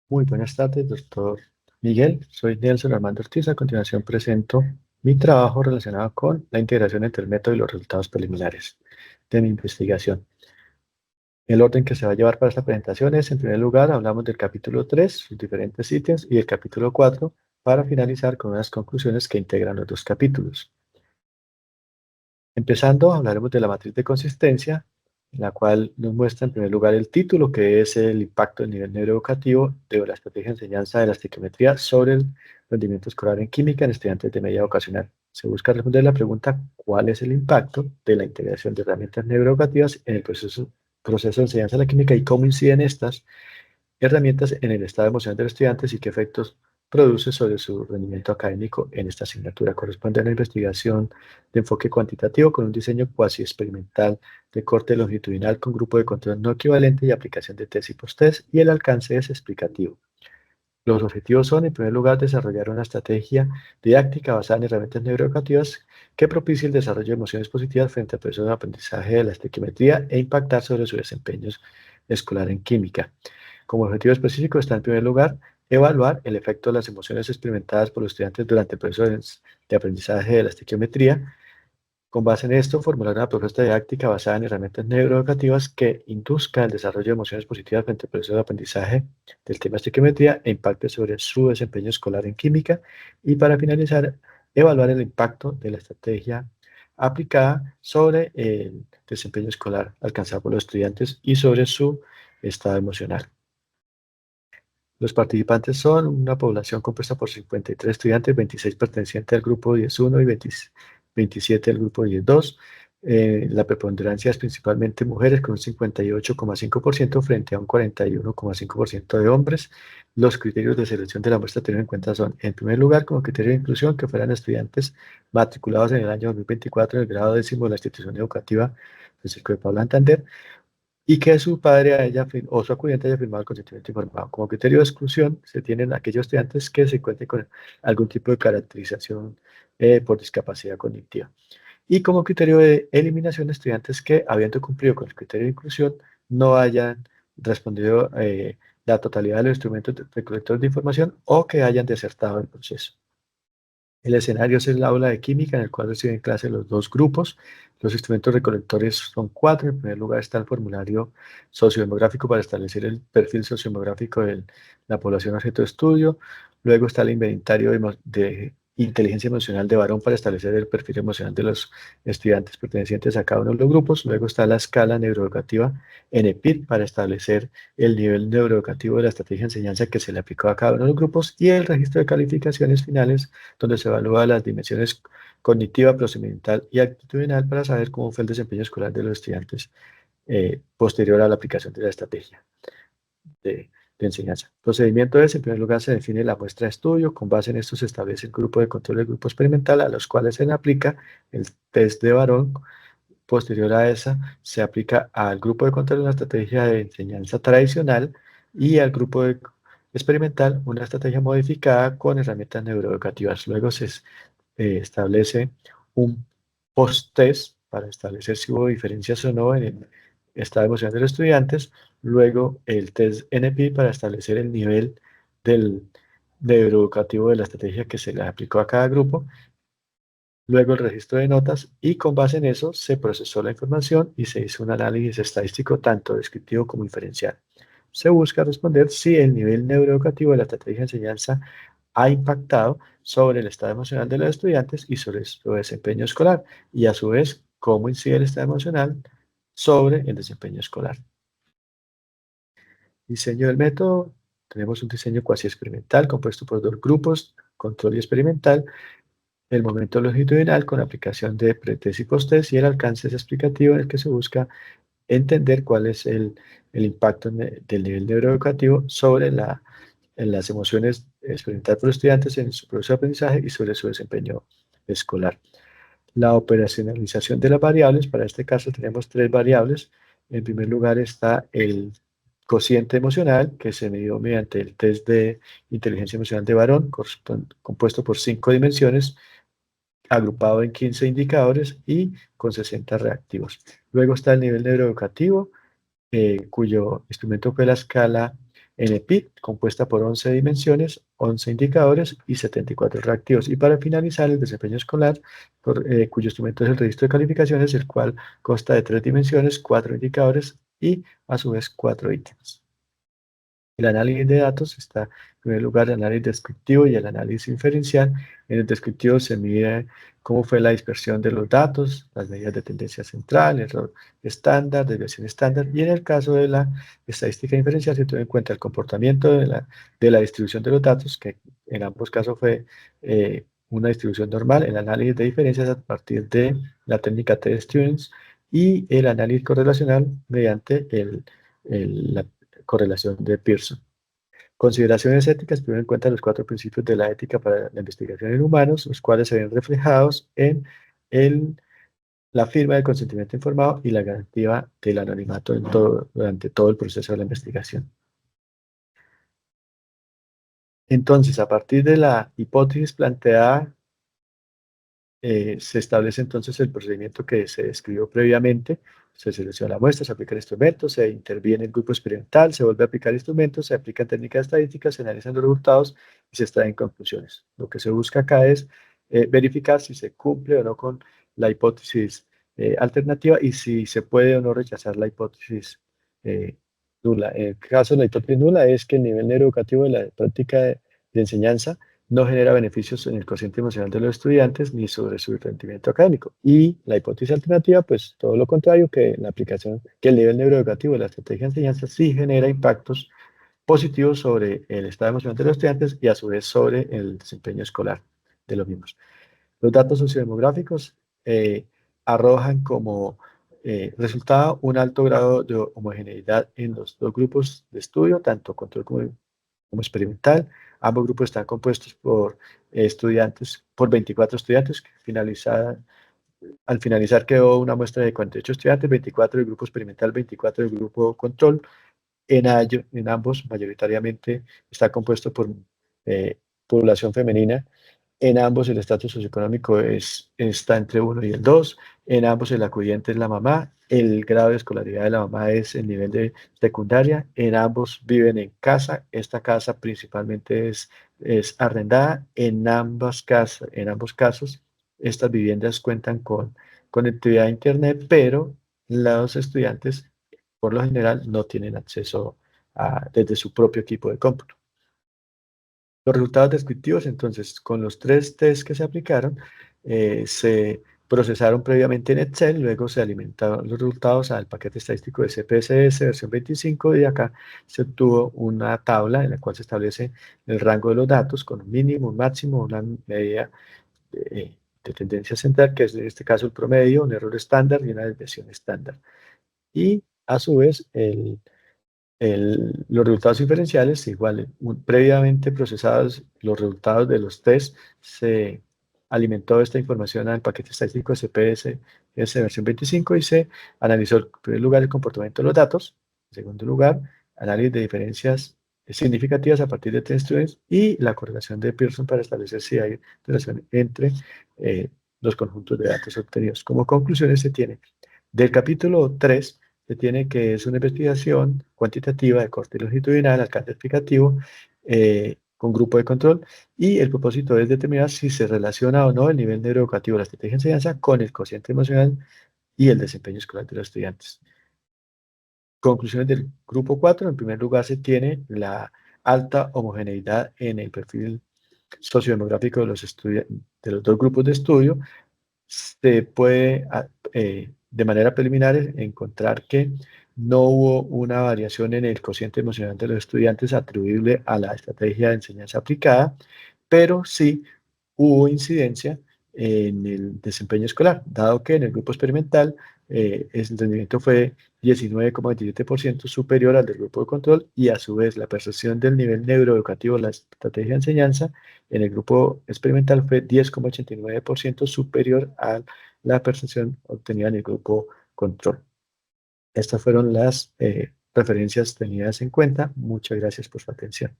Muy buenas tardes, doctor Miguel. Soy Nelson Armando Ortiz. A continuación presento mi trabajo relacionado con la integración entre el método y los resultados preliminares de mi investigación. El orden que se va a llevar para esta presentación es, en primer lugar, hablamos del capítulo 3, sus diferentes ítems, y el capítulo 4, para finalizar con unas conclusiones que integran los dos capítulos. Empezando, hablaremos de la matriz de consistencia, en la cual nos muestra en primer lugar el título, que es el impacto del nivel neuroeducativo de la estrategia de enseñanza de la estequiometría sobre el rendimiento escolar en química en estudiantes de media vocacional. Se busca responder la pregunta: ¿cuál es el impacto de la integración de herramientas neuroeducativas en el proceso de enseñanza de la química y cómo inciden estas herramientas en el estado emocional de los estudiantes y qué efectos produce sobre su rendimiento académico en esta asignatura? Corresponde a una investigación de enfoque cuantitativo con un diseño cuasi experimental de corte longitudinal con grupo de control no equivalente y aplicación de test y post-test, y el alcance es explicativo. Los objetivos son, en primer lugar, desarrollar una estrategia didáctica basada en herramientas neuroeducativas que propicie el desarrollo de emociones positivas frente al proceso de aprendizaje de la estequiometría e impactar sobre su desempeño escolar en química. Como objetivo específico está, en primer lugar, evaluar el efecto de las emociones experimentadas por los estudiantes durante el proceso de aprendizaje de la estequiometría. Con base en esto, formular una propuesta didáctica basada en herramientas neuroeducativas que induzca el desarrollo de emociones positivas frente al proceso de aprendizaje del tema estequiometría e impacte sobre su desempeño escolar en química. Y para finalizar, evaluar el impacto de la estrategia aplicada sobre el desempeño escolar alcanzado por los estudiantes y sobre su estado emocional. Los participantes son una población compuesta por 53 estudiantes, 26 pertenecientes al grupo 10.1 y 27 al grupo 10.2. La preponderancia es principalmente mujeres, con un 58,5% frente a un 41,5% de hombres. Los criterios de selección de la muestra a tener en cuenta son, en primer lugar, como criterio de inclusión, que fueran estudiantes matriculados en el año 2024 en el grado décimo de la institución educativa Francisco de Paula Santander, y que su padre o su acudiente haya firmado el consentimiento informado. Como criterio de exclusión se tienen aquellos estudiantes que se encuentren con algún tipo de caracterización por discapacidad cognitiva. Y como criterio de eliminación, estudiantes que, habiendo cumplido con el criterio de inclusión, no hayan respondido la totalidad de los instrumentos recolectores de información o que hayan desertado el proceso. El escenario es el aula de química, en el cual reciben clase los dos grupos. Los instrumentos recolectores son cuatro. En primer lugar está el formulario sociodemográfico para establecer el perfil sociodemográfico de la población objeto de estudio. Luego está el inventario de inteligencia emocional de varón para establecer el perfil emocional de los estudiantes pertenecientes a cada uno de los grupos. Luego está la escala neuroeducativa NPID para establecer el nivel neuroeducativo de la estrategia de enseñanza que se le aplicó a cada uno de los grupos, y el registro de calificaciones finales, donde se evalúa las dimensiones cognitiva, procedimental y actitudinal para saber cómo fue el desempeño escolar de los estudiantes posterior a la aplicación de la estrategia de enseñanza. El procedimiento es, en primer lugar, se define la muestra de estudio. Con base en esto se establece el grupo de control y el grupo experimental, a los cuales se le aplica el test de varón. Posterior a esa, se aplica al grupo de control una estrategia de enseñanza tradicional, y al grupo experimental una estrategia modificada con herramientas neuroeducativas. Luego se establece un post-test para establecer si hubo diferencias o no en el estado emocional de los estudiantes. Luego el test NP para establecer el nivel del neuroeducativo de la estrategia que se le aplicó a cada grupo. Luego el registro de notas, y con base en eso se procesó la información y se hizo un análisis estadístico tanto descriptivo como inferencial. Se busca responder si el nivel neuroeducativo de la estrategia de enseñanza ha impactado sobre el estado emocional de los estudiantes y sobre su desempeño escolar, y a su vez cómo incide el estado emocional sobre el desempeño escolar. Diseño del método. Tenemos un diseño cuasi experimental compuesto por dos grupos, control y experimental. El momento longitudinal con aplicación de pretest y posttest, y el alcance es explicativo, en el que se busca entender cuál es el impacto del nivel neuroeducativo sobre en las emociones experimentadas por los estudiantes en su proceso de aprendizaje y sobre su desempeño escolar. La operacionalización de las variables. Para este caso tenemos tres variables. En primer lugar está el cociente emocional, que se midió mediante el test de inteligencia emocional de varón, compuesto por 5 dimensiones, agrupado en 15 indicadores y con 60 reactivos. Luego está el nivel neuroeducativo, cuyo instrumento fue la escala NPIT, compuesta por 11 dimensiones, 11 indicadores y 74 reactivos. Y para finalizar, el desempeño escolar, cuyo instrumento es el registro de calificaciones, el cual consta de 3 dimensiones, 4 indicadores y, a su vez, 4 ítems. El análisis de datos está, en primer lugar, el análisis descriptivo y el análisis inferencial. En el descriptivo se mide cómo fue la dispersión de los datos, las medidas de tendencia central, error estándar, desviación estándar, y en el caso de la estadística inferencial se tuvo en cuenta el comportamiento de la distribución de los datos, que en ambos casos fue una distribución normal, el análisis de diferencias a partir de la técnica T-Students y el análisis correlacional mediante la correlación de Pearson. Consideraciones éticas tuvieron en cuenta los 4 principios de la ética para la investigación en humanos, los cuales se ven reflejados en la firma del consentimiento informado y la garantía del anonimato durante todo el proceso de la investigación. Entonces, a partir de la hipótesis planteada, se establece entonces el procedimiento que se describió previamente. Se selecciona la muestra, se aplica el instrumento, se interviene el grupo experimental, se vuelve a aplicar instrumentos, se aplican técnicas estadísticas, se analizan los resultados y se extraen conclusiones. Lo que se busca acá es verificar si se cumple o no con la hipótesis alternativa y si se puede o no rechazar la hipótesis nula. En el caso de la hipótesis nula es que el nivel neuroeducativo de la práctica de enseñanza no genera beneficios en el cociente emocional de los estudiantes ni sobre su rendimiento académico. Y la hipótesis alternativa, pues todo lo contrario, que la aplicación, que el nivel neuroeducativo de la estrategia de enseñanza sí genera impactos positivos sobre el estado emocional de los estudiantes y a su vez sobre el desempeño escolar de los mismos. Los datos sociodemográficos arrojan como resultado un alto grado de homogeneidad en los dos grupos de estudio, tanto control como experimental. Ambos grupos están compuestos por estudiantes, por 24 estudiantes. Al finalizar quedó una muestra de 48 estudiantes, 24 del grupo experimental, 24 del grupo control. En ambos, mayoritariamente, está compuesto por población femenina. En ambos el estatus socioeconómico está entre 1 y el 2. En ambos el acudiente es la mamá. El grado de escolaridad de la mamá es el nivel de secundaria. En ambos viven en casa. Esta casa principalmente es arrendada. En ambos casos, estas viviendas cuentan con conectividad a Internet, pero los estudiantes por lo general no tienen acceso desde su propio equipo de cómputo. Los resultados descriptivos, entonces, con los 3 tests que se aplicaron, se procesaron previamente en Excel, luego se alimentaron los resultados al paquete estadístico de CPSS versión 25 y acá se obtuvo una tabla en la cual se establece el rango de los datos con un mínimo, un máximo, una medida de tendencia central, que es en este caso el promedio, un error estándar y una desviación estándar. Y a su vez, los resultados inferenciales, igual, previamente procesados los resultados de los test, se alimentó esta información al paquete estadístico SPS versión 25 y se analizó en primer lugar el comportamiento de los datos, en segundo lugar, análisis de diferencias significativas a partir de test students y la correlación de Pearson para establecer si hay relación entre los conjuntos de datos obtenidos. Como conclusiones se tiene del capítulo 3 se tiene que es una investigación cuantitativa de corte longitudinal, alcance explicativo, con grupo de control, y el propósito es determinar si se relaciona o no el nivel neuroeducativo de la estrategia de enseñanza con el cociente emocional y el desempeño escolar de los estudiantes. Conclusiones del grupo 4. En primer lugar, se tiene la alta homogeneidad en el perfil sociodemográfico de los dos grupos de estudio. Se puede, de manera preliminar, encontrar que no hubo una variación en el cociente emocional de los estudiantes atribuible a la estrategia de enseñanza aplicada, pero sí hubo incidencia en el desempeño escolar, dado que en el grupo experimental el rendimiento fue 19,27% superior al del grupo de control y a su vez la percepción del nivel neuroeducativo de la estrategia de enseñanza en el grupo experimental fue 10,89% superior a la percepción obtenida en el grupo control. Estas fueron las referencias tenidas en cuenta. Muchas gracias por su atención.